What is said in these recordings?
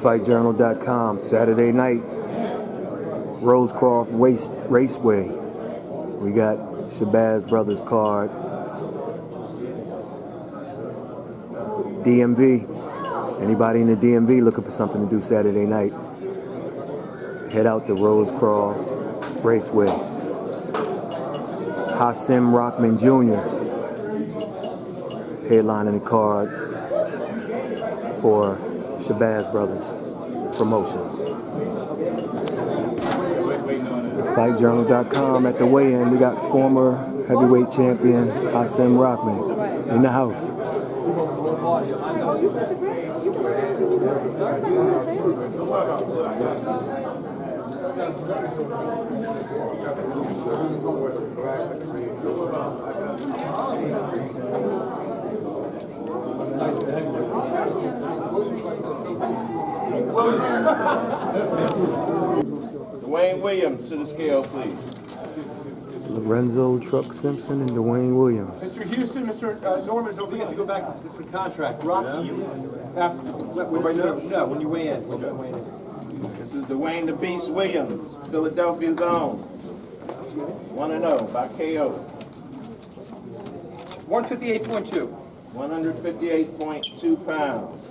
FightJournal.com, Saturday night, Rosecroft Raceway. We got SHABAZZ Brothers Card, DMV. Anybody in the DMV looking for something to do Saturday night, head out to Rosecroft Raceway. Hasim Rahman Jr. headlining the card for SHABAZZ Brothers Promotions. FightJournal.com at the weigh-in. We got former heavyweight champion Hasim Rahman in the house. Dwayne Williams to the scale, please. Lorenzo Truck Simpson and Dwayne Williams. Mr. Houston, Mr. Norman, don't forget to go back to the contract. Rocky, you after when you weigh in. This is Dwayne the Beast Williams, Philadelphia's own. 1-0 by KO. 158.2. 158.2 pounds.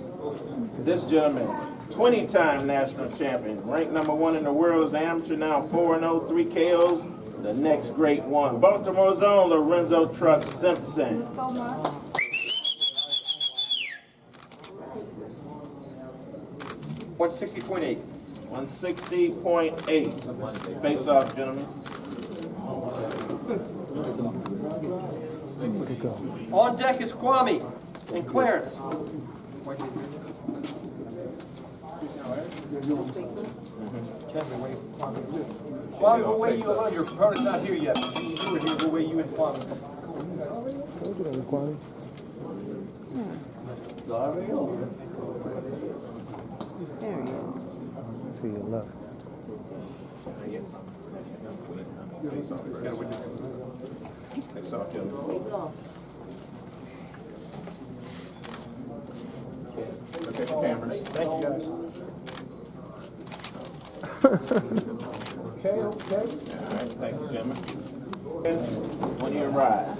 This gentleman, 20-time national champion, ranked #1 in the world as an amateur, now 4-0, 3 KOs. The next great one, Baltimore's own Lorenzo Truck Simpson. 160.8. 160.8. Face off, gentlemen. On deck is Kwame and Clarence. Kwame, we'll weigh you on. Your opponent's not here yet. You were here, we'll weigh you in Kwame. There you go. To your left. Face off, gentlemen. Look at the cameras. Thank you, guys. Okay. All right, thank you, gentlemen. When you rise.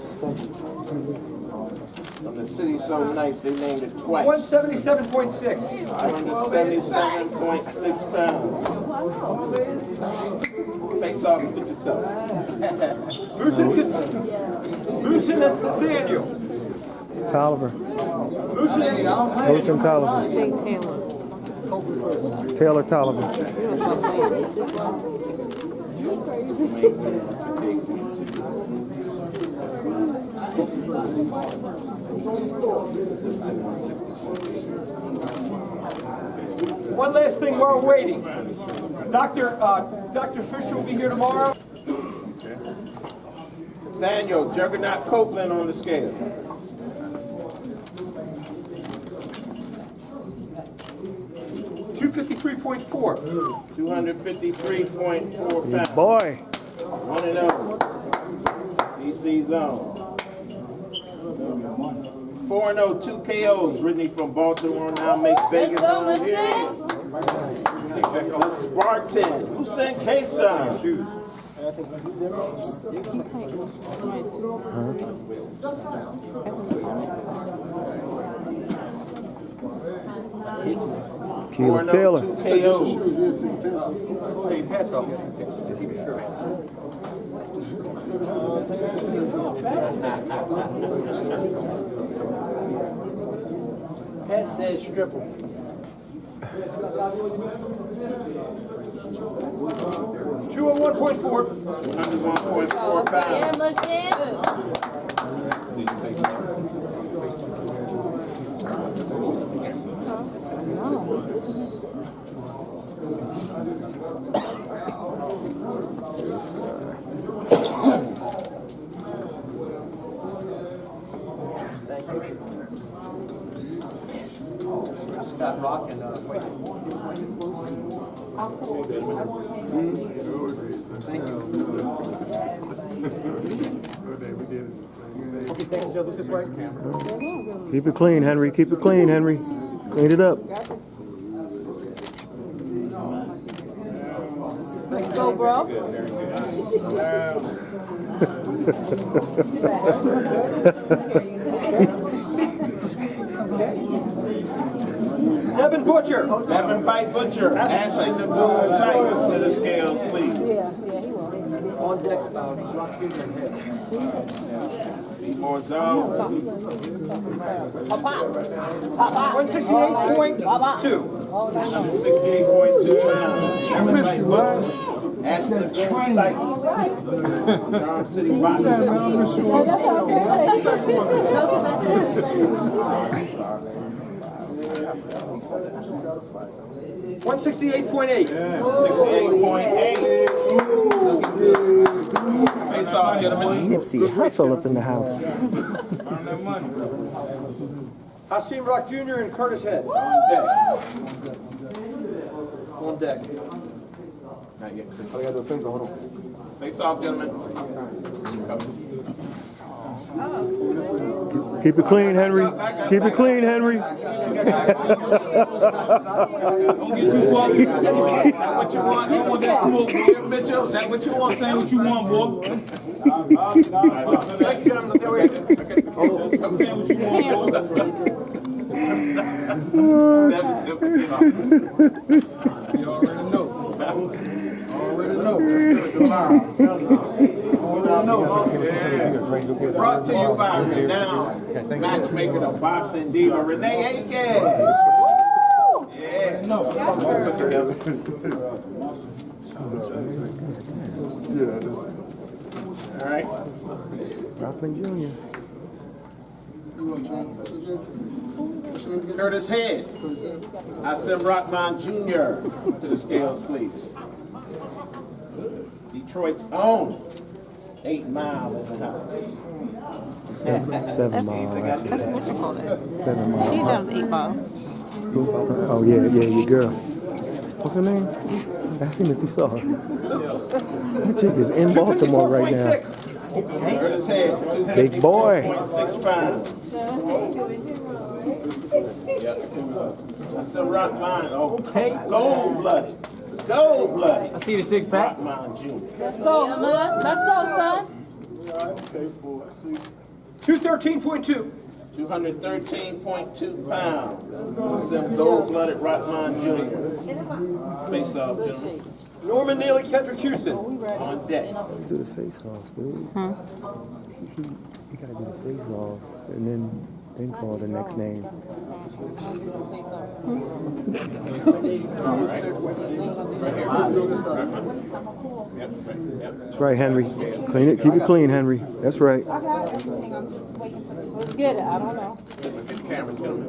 From the city so nice, they named it twice. 177.6. 177.6 pounds. Face off and put yourself. Lucien and Nathaniel. Tolliver. Lucien Tolliver. Taylor Tolliver. One last thing while we're waiting. Dr. Fisher will be here tomorrow. Nathaniel Juggernaut Copeland on the scale. 253.4. 253.4 pounds. Boy. 1-0. EC zone. 4-0, 2 KOs. Ridley from Baltimore now makes Vegas on here. The Spartan. Who sent K-Son? Shoes. Keelan Taylor. 2 KOs. Hey, hats off. Keep it sure. Pat said stripper. 201.4. 101.4 pounds. Stop rocking. Wait. Thank you. Okay, thank you, Joe. Look this way. Keep it clean, Henry. Keep it clean, Henry. Clean it up. Go, bro. Devin Butcher. Devin Fight Butcher. Ashley Nagoon Sykes to the scales, please. Yeah, he will. On deck, Rock Jr. and Head. Need more zone. Papa. Papa. 168.2. 68.2 pounds. Devin Fight Butcher. Ashley Nagoon Sykes. Durham City Boxing. 168.8. 68.8. Face off, gentlemen. Nipsey Hustle up in the house. Hasim Rock Jr. and Curtis Head. On deck. Not yet. Face off, gentlemen. Keep it clean, Henry. Keep it clean, Henry. What you want? You want that smoke, boy, Mitchell? Is that what you want? Say what you want, boy. Thank you, gentlemen. I'm saying what you want, boy. That was different. You already know. Brought to you by renowned matchmaker of boxing diva Renee Aiken. Yeah. No. Put together. All right. Rockland Jr. Curtis Head. Hasim Rahman Jr. to the scales, please. Detroit's own 8 Mile in the house. 7 mile, actually. What you call that? 7 mile. She down the 8 mile. Oh, yeah, your girl. What's her name? Ask him if he saw her. That chick is in Baltimore right now. Curtis Head, Big boy. 254.6 pounds. Yep. Hasim Rahman, okay. Gold-blooded. Gold-blooded. I see the 6-pack. Rahman Jr. Let's go, man. Let's go, son. 213.2. 213.2 pounds. Hasim gold-blooded Rahman Jr. Face off, gentlemen. Norman Neely, Kendrick Houston. On deck. Do the face-offs, dude. You gotta do the face-offs and then call the next name. That's right, Henry. Clean it. Keep it clean, Henry. That's right. I got everything. I'm just waiting for this. Let's get it. I don't know. Look at the camera, gentlemen.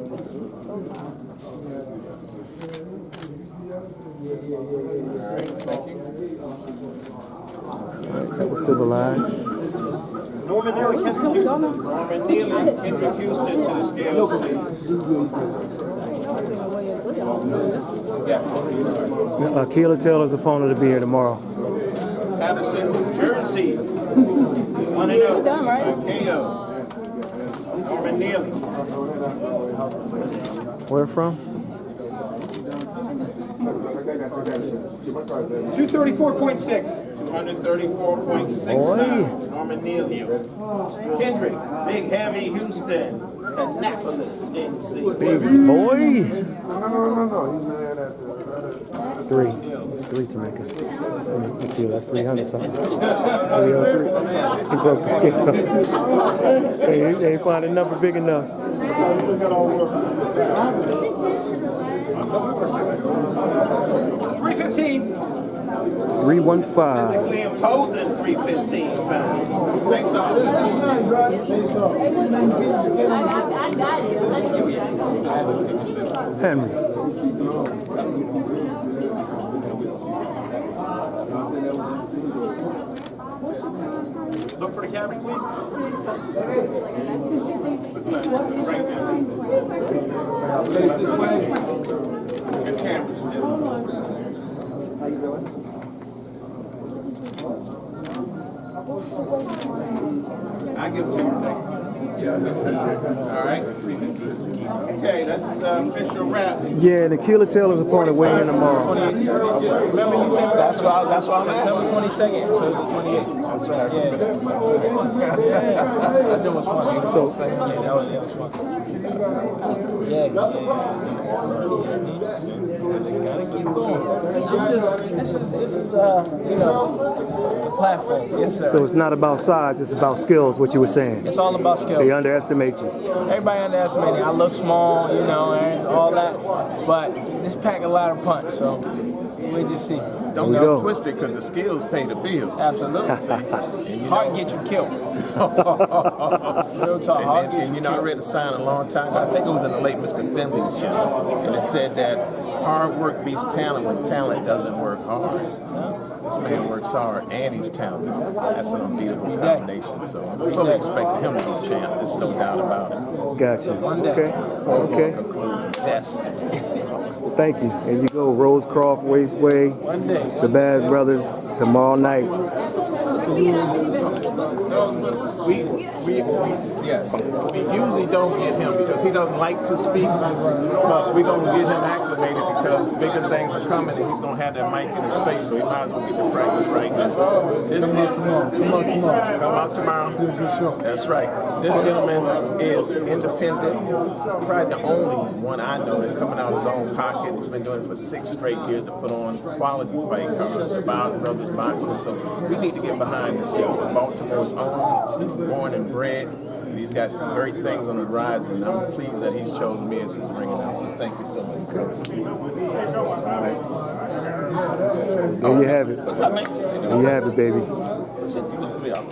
All right, thank you. That was civilized. Norman Neely, Kendrick Houston. Norman Neely, Kendrick Houston to the scales, please. Yeah. Keela Taylor's opponent will be here tomorrow. Patterson, New Jersey. 1-0. done, right? KO. Norman Neely. Where from? 234.6. 234.6 pounds. Norman Neely. Kendrick, Big Heavy Houston. Annapolis, NC. Big boy. No. He's mad at the. 3. It's 3 to make it. That's 300 something. 303. He broke the scale. Hey, they ain't find a number big enough. 315. 315. Physically imposing 315 pounds. Face off. I got it. Henry. Look for the cameras, please. Right there. Good cameras. How you doing? I give it to you. Thank you. All right. Okay, that's official wrap. Yeah, and Akila Taylor's opponent weighing in tomorrow. Remember you said That's why I'm September asking. 22nd, so it's the 28th. That's right. Yeah. That joint was fun. So, Yeah, that was fun. It's just, this is you know, the platform. Yes, sir. so it's not about size, it's about skills, what you were saying. It's all about skills. They underestimate you. Everybody underestimates me. I look small, you know, and all that, but this pack a lot of punch, so we'll just see. Don't we get go. twisted because the skills pay the bills. Absolutely. Heart get you killed. Real talk, heart get And you you know, I killed. read a sign a long time, I think it was in the late Mr. Finley's show, and it said that hard work beats talent when talent doesn't work hard. This man works hard and he's talented. That's an unbeatable combination. So I'm fully expecting him to be champ. There's no doubt about it. Gotcha. One day. Okay. Okay. Conclude destiny. Thank you. There you go. Rosecroft Raceway. One day. SHABAZZ Brothers tomorrow night. Yes. We usually don't get him because he doesn't like to speak, but we're going to get him acclimated because bigger things are coming and he's going to have that mic in his face, so he might as well get to practice right now. This Come out tomorrow. Come out tomorrow. Good show. That's right. This gentleman is independent, probably the only one I know that's coming out of his own pocket. He's been doing it for 6 straight years to put on quality fight cards, SHABAZZ Brothers Boxing. So we need to get behind this young Baltimore's own, born and bred. He's got great things on the rise, and I'm pleased that he's chosen me as his ring announcer. Thank you so much. There you have it. What's up, man? There you have it, baby. You look for me, I'll